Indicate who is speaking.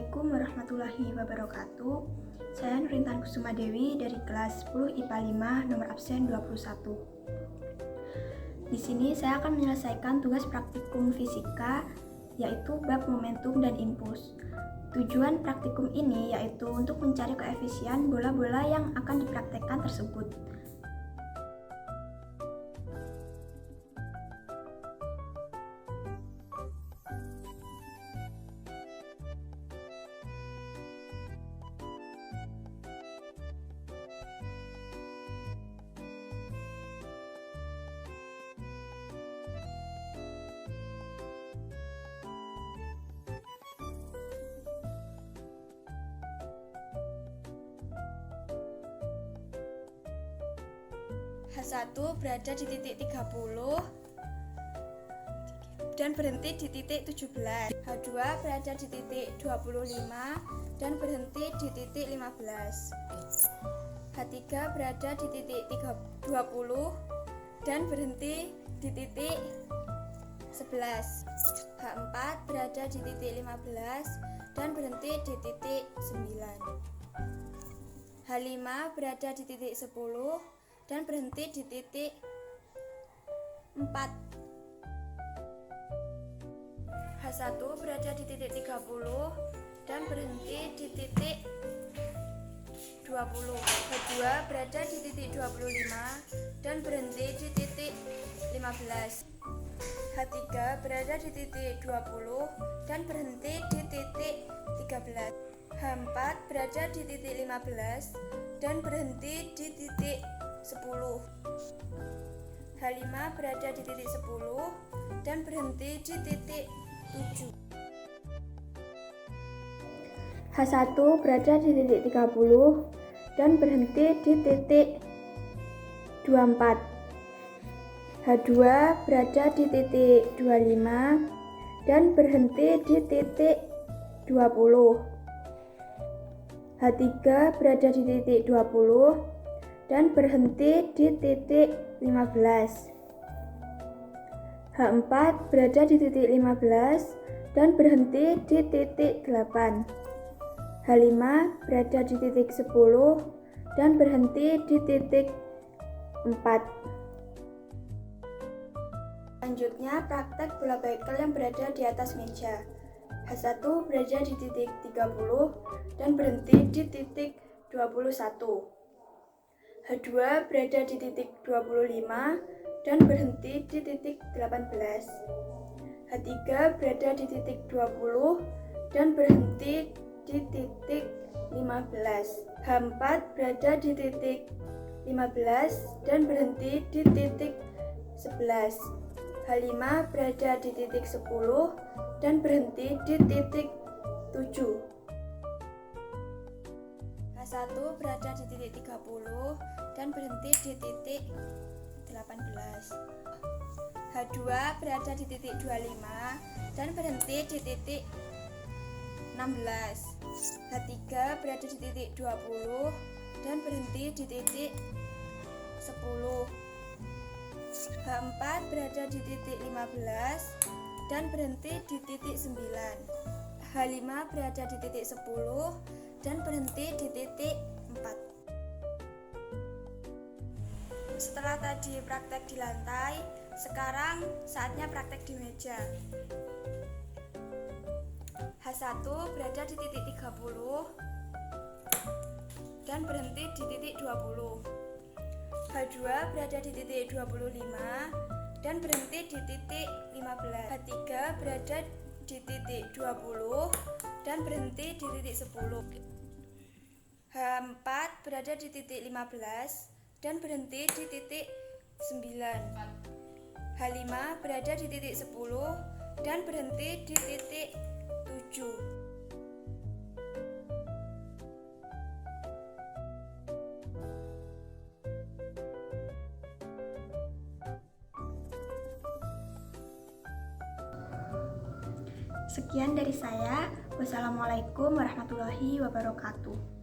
Speaker 1: Assalamualaikum warahmatullahi wabarakatuh. Saya Nurintan Kusuma Dewi dari kelas 10 IPA 5 nomor absen 21. Di sini saya akan menyelesaikan tugas praktikum fisika yaitu bab momentum dan impuls. Tujuan praktikum ini yaitu untuk mencari koefisien bola-bola yang akan dipraktekkan tersebut. H1 berada di titik 30 dan berhenti di titik 17. H2 berada di titik 25 dan berhenti di titik 15. H3 berada di titik 20 dan berhenti di titik 11. H4 berada di titik 15 dan berhenti di titik 9. H5 berada di titik 10 dan berhenti di titik 4. H1 berada di titik 30 dan berhenti di titik 20. H2 berada di titik 25 dan berhenti di titik 15. H3 berada di titik 20 dan berhenti di titik 13. H4 berada di titik 15 dan berhenti di titik 10. H5 berada di titik 10 dan berhenti di titik 7. H1 berada di titik 30 dan berhenti di titik 24. H2 berada di titik 25 dan berhenti di titik 20. H3 berada di titik 20 dan berhenti di titik 15. H4 berada di titik 15 dan berhenti di titik 8. H5 berada di titik 10 dan berhenti di titik 4. Selanjutnya praktek bola bekel yang berada di atas meja. H1 berada di titik 30 dan berhenti di titik 21. H2 berada di titik 25 dan berhenti di titik 18. H3 berada di titik 20 dan berhenti di titik 15. H4 berada di titik 15 dan berhenti di titik 11. H5 berada di titik 10 dan berhenti di titik 7. H1 berada di titik 30 dan berhenti di titik 18. H2 berada di titik 25 dan berhenti di titik 16. H3 berada di titik 20 dan berhenti di titik 10. H4 berada di titik 15 dan berhenti di titik 9. H5 berada di titik 10 dan berhenti di titik 4. Setelah tadi praktek di lantai, sekarang saatnya praktek di meja. H1 berada di titik 30 dan berhenti di titik 20. H2 berada di titik 25 dan berhenti di titik 15. H3 berada di titik 20 dan berhenti di titik 10. H4 berada di titik 15 dan berhenti di titik 9. H5 berada di titik 10 dan berhenti di titik 7. Sekian dari saya. Wassalamualaikum warahmatullahi wabarakatuh.